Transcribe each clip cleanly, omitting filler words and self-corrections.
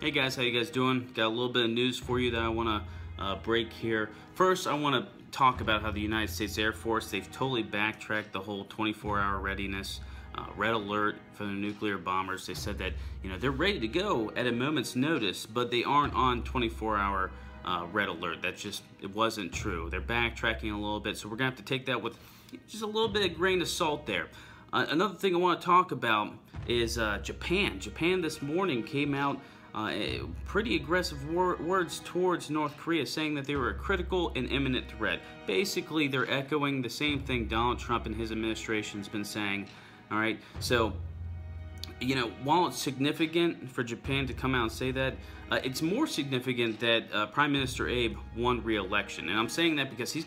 Hey guys, how you guys doing? Got a little bit of news for you that I want to break here. First, I want to talk about how the United States Air Force, they've totally backtracked the whole 24-hour readiness, red alert for the nuclear bombers. They said that, they're ready to go at a moment's notice, but they aren't on 24-hour red alert. It wasn't true. They're backtracking a little bit, so we're going to have to take that with just a little bit of grain of salt there. Another thing I want to talk about is Japan. Japan this morning came out pretty aggressive words towards North Korea, saying that they were a critical and imminent threat. Basically, they're echoing the same thing Donald Trump and his administration's been saying. All right, so while it's significant for Japan to come out and say that, it's more significant that Prime Minister Abe won re-election, and I'm saying that because he's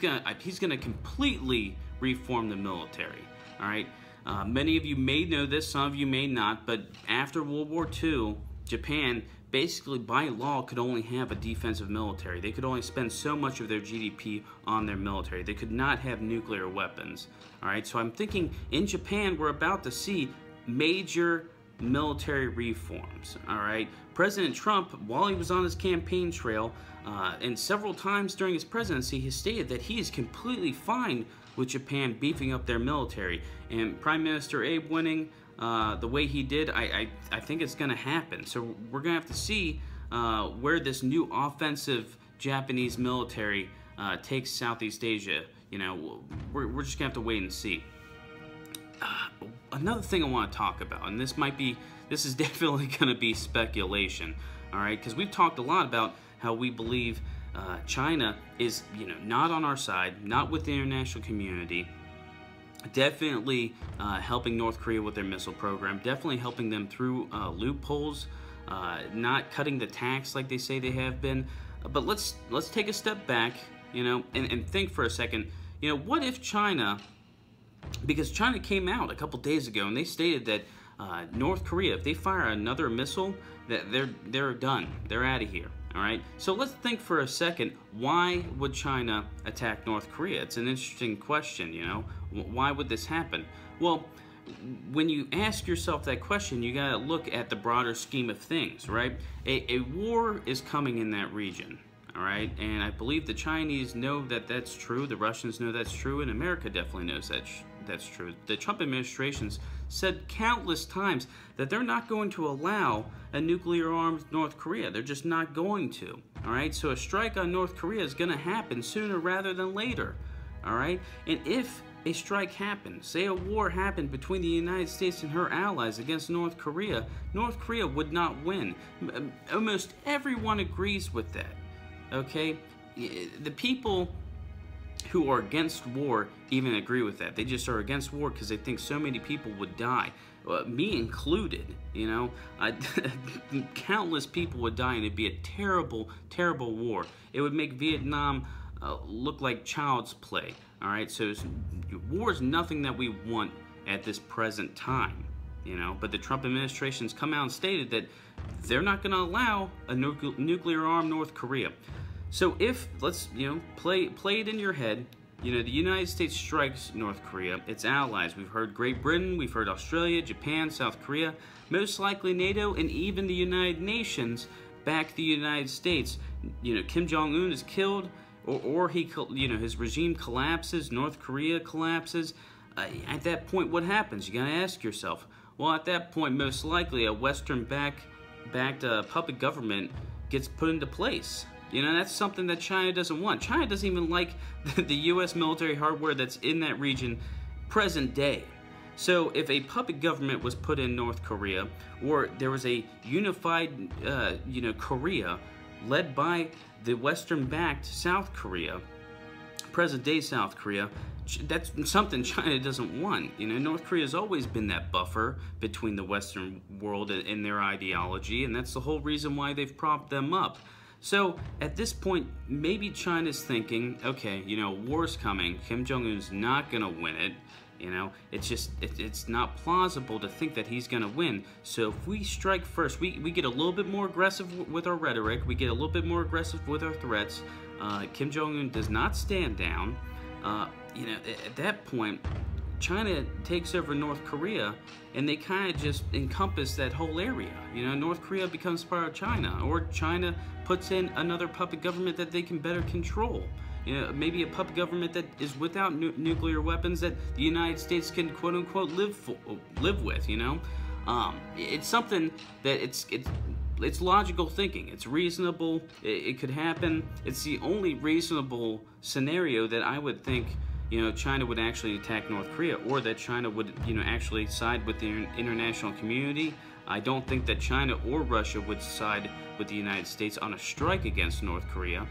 gonna completely reform the military. All right, many of you may know this, some of you may not, but after World War II, Japan basically by law could only have a defensive military. They could only spend so much of their GDP on their military. They could not have nuclear weapons. All right, so I'm thinking in Japan we're about to see major military reforms. All right, President Trump, while he was on his campaign trail, and several times during his presidency, he stated that he is completely fine with Japan beefing up their military. And Prime Minister Abe winning the way he did, I think it's going to happen. So we're going to have to see where this new offensive Japanese military takes Southeast Asia. We're just going to have to wait and see. Another thing I want to talk about, and this is definitely going to be speculation, all right? Because we've talked a lot about how we believe China is, not on our side, not with the international community. Definitely helping North Korea with their missile program, definitely helping them through loopholes, not cutting the tax like they say they have been. But let's take a step back, and think for a second. What if China, because China came out a couple days ago and they stated that North Korea, if they fire another missile, that they're done, they're out of here. All right, so let's think for a second, why would China attack North Korea? It's an interesting question, why would this happen? Well, when you ask yourself that question, you gotta look at the broader scheme of things, right? A war is coming in that region, all right? And I believe the Chinese know that that's true, the Russians know that's true, and America definitely knows that's true. The Trump administration's said countless times that they're not going to allow a nuclear-armed North Korea. They're just not going to, all right? So a strike on North Korea is going to happen sooner rather than later, all right? And if a strike happened, say a war happened between the United States and her allies against North Korea would not win. Almost everyone agrees with that, okay? The people who are against war even agree with that. They just are against war because they think so many people would die, me included. Countless people would die, and it'd be a terrible, terrible war. It would make Vietnam look like child's play. All right, so war is nothing that we want at this present time. But the Trump administration's come out and stated that they're not going to allow a nuclear-armed North Korea. So if, let's, play it in your head, the United States strikes North Korea, its allies. We've heard Great Britain, we've heard Australia, Japan, South Korea, most likely NATO, and even the United Nations back the United States. Kim Jong-un is killed, or he, his regime collapses, North Korea collapses. At that point, what happens? You gotta ask yourself. Well, at that point, most likely a Western-backed puppet government gets put into place. That's something that China doesn't want. China doesn't even like the U.S. military hardware that's in that region present day. So if a puppet government was put in North Korea, or there was a unified, Korea led by the Western-backed South Korea, present-day South Korea, that's something China doesn't want. North Korea's always been that buffer between the Western world and their ideology, and that's the whole reason why they've propped them up. So at this point, maybe China's thinking, okay, war's coming. Kim Jong-un's not gonna win it. It's not plausible to think that he's gonna win. So if we strike first, we get a little bit more aggressive with our rhetoric. We get a little bit more aggressive with our threats. Kim Jong-un does not stand down. At that point, China takes over North Korea, and they kind of just encompass that whole area. You know, North Korea becomes part of China, or China puts in another puppet government that they can better control. You know, maybe a puppet government that is without nuclear weapons that the United States can quote unquote live with. You know, it's something that it's logical thinking. It's reasonable. It could happen. It's the only reasonable scenario that I would think, you know, China would actually attack North Korea, or that China would, you know, actually side with the international community. I don't think that China or Russia would side with the United States on a strike against North Korea,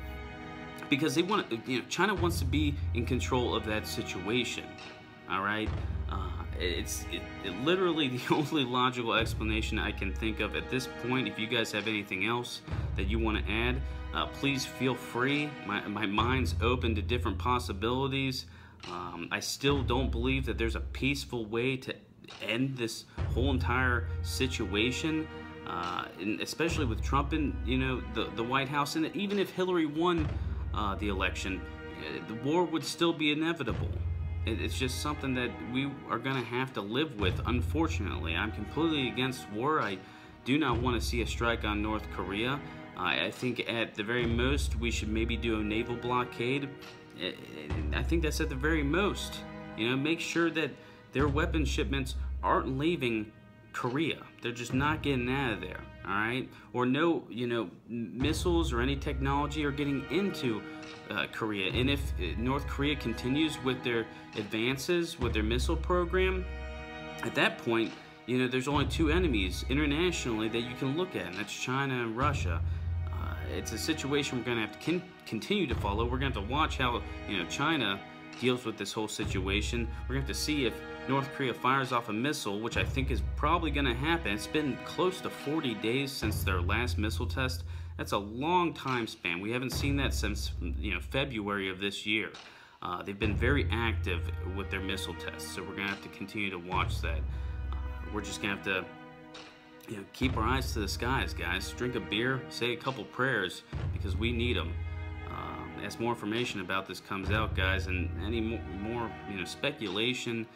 because they want, you know, China wants to be in control of that situation. All right, it's literally the only logical explanation I can think of at this point. If you guys have anything else that you want to add, please feel free. My mind's open to different possibilities. I still don't believe that there's a peaceful way to end this whole entire situation, and especially with Trump in, you know, the White House. And even if Hillary won the election, the war would still be inevitable. It's just something that we are going to have to live with, unfortunately. I'm completely against war. I do not want to see a strike on North Korea. I think at the very most we should maybe do a naval blockade. I think that's at the very most. You know, make sure that their weapon shipments aren't leaving Korea. They're just not getting out of there, all right? Or no, you know, missiles or any technology are getting into Korea. And if North Korea continues with their advances, with their missile program, at that point, you know, there's only two enemies internationally that you can look at, and that's China and Russia. It's a situation we're going to have to continue to follow. We're going to have to watch how, you know, China deals with this whole situation. We're going to have to see if North Korea fires off a missile, which I think is probably going to happen. It's been close to 40 days since their last missile test. That's a long time span. We haven't seen that since, you know, February of this year. They've been very active with their missile tests, so we're going to have to continue to watch that. We're just going to have to, you know, keep our eyes to the skies, guys. Drink a beer, say a couple prayers, because we need them. As more information about this comes out, guys, and any more you know, speculation,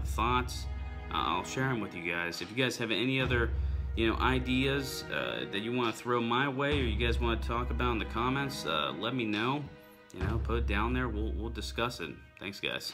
thoughts, I'll share them with you guys. If you guys have any other, you know, ideas that you want to throw my way, or you guys want to talk about in the comments, let me know. You know, put it down there. We'll discuss it. Thanks, guys.